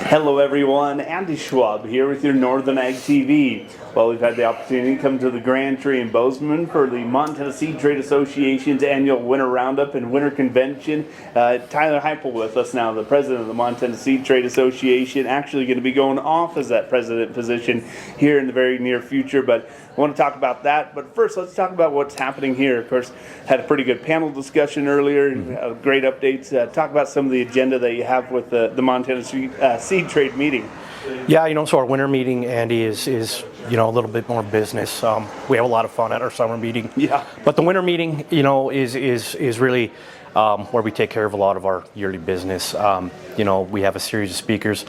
Hello everyone, Andy Schwab here with your Northern Ag TV. Well, we've had the opportunity to come to the Grand Tree in Bozeman for the Montana Seed Trade Association's annual Winter Roundup and Winter Convention. Tyler Heupel with us now, the president of the Montana Seed Trade Association, actually going to be going off as that president position here in the very near future, but I want to talk about that. But first, let's talk about what's happening here. Of course, had a pretty good panel discussion earlier, great updates. Talk about some of the agenda that you have with the Montana Seed Trade meeting. Yeah, so our winter meeting, Andy, is a little bit more business. We have a lot of fun at our summer meeting. Yeah. But the winter meeting, is really where we take care of a lot of our yearly business. We have a series of speakers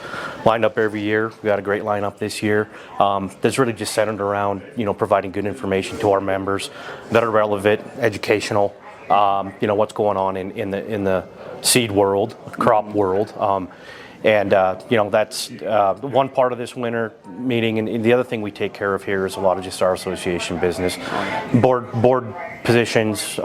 lined up every year. We got a great lineup this year. That's really just centered around, providing good information to our members that are relevant, educational. What's going on in the seed world, crop world. That's one part of this winter meeting, and the other thing we take care of here is a lot of just our association business, board positions,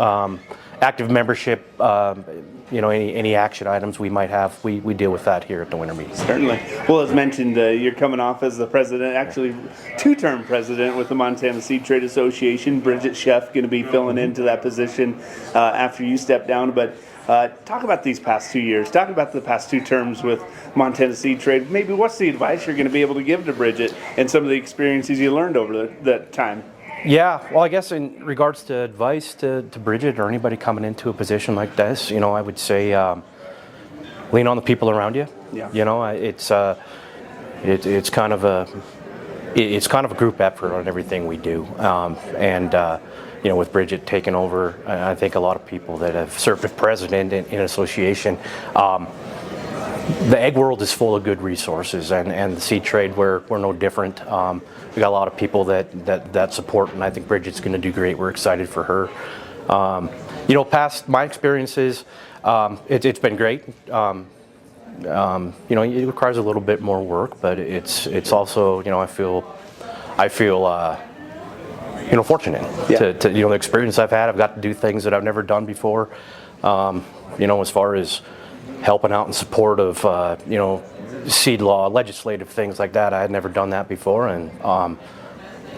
active membership, any action items we might have, we deal with that here at the winter meeting. Certainly. Well, as mentioned, you're coming off as the president, actually two-term president with the Montana Seed Trade Association. Bridget Sheff going to be filling into that position after you step down, but talk about these past 2 years. Talk about the past two terms with Montana Seed Trade. Maybe what's the advice you're going to be able to give to Bridget and some of the experiences you learned over that time? Yeah, well, I guess in regards to advice to Bridget or anybody coming into a position like this, I would say lean on the people around you. Yeah. It's kind of a group effort on everything we do, with Bridget taking over, I think a lot of people that have served as president in an association, the ag world is full of good resources, and the seed trade, we're no different. We got a lot of people that support, and I think Bridget's going to do great. We're excited for her. Past my experiences, it's been great. It requires a little bit more work, but it's also, I feel fortunate to the experience I've had. I've got to do things that I've never done before. As far as helping out in support of seed law, legislative things like that. I had never done that before, and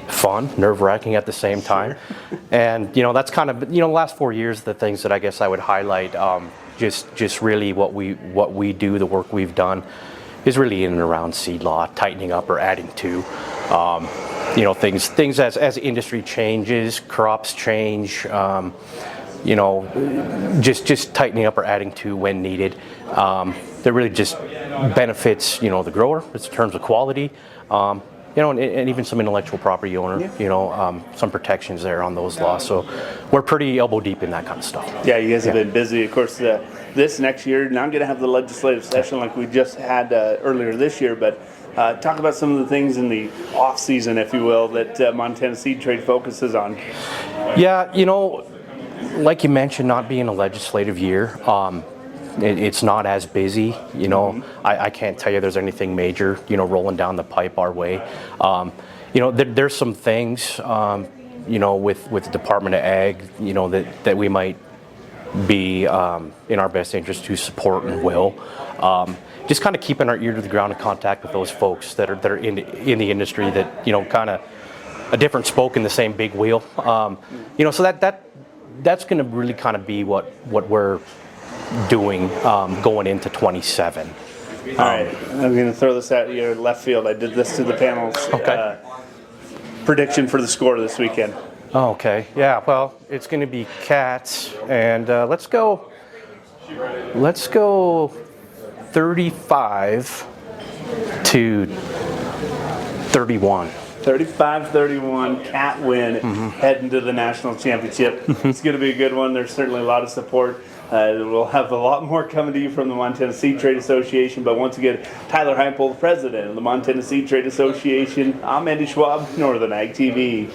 fun, nerve-wracking at the same time. And that's kind of the last 4 years, the things that I guess I would highlight. Just really what we do, the work we've done, is really in and around seed law, tightening up or adding to. Things as industry changes, crops change, just tightening up or adding to when needed. That really just benefits, the grower in terms of quality, and even some intellectual property owner, some protections there on those laws. So we're pretty elbow deep in that kind of stuff. Yeah, you guys have been busy. Of course, this next year, now I'm going to have the legislative session like we just had earlier this year, but talk about some of the things in the off season, if you will, that Montana Seed Trade focuses on. Yeah, like you mentioned, not being a legislative year, it's not as busy. I can't tell you there's anything major, rolling down the pipe our way. There's some things, with the Department of Ag, that we might be in our best interest to support and will. Just kind of keeping our ear to the ground in contact with those folks that are in the industry that, kind of a different spoke in the same big wheel. So that's going to really kind of be what we're doing going into 27. All right, I'm going to throw this at your left field. I did this to the panels. Okay. Prediction for the score this weekend. Oh, okay. Yeah. Well, it's going to be Cats, and let's go 35 to 31. 35-31, Cat win, heading to the national championship. It's going to be a good one. There's certainly a lot of support. We'll have a lot more coming to you from the Montana Seed Trade Association. But once again, Tyler Heupel, president of the Montana Seed Trade Association. I'm Andy Schwab, Northern Ag TV.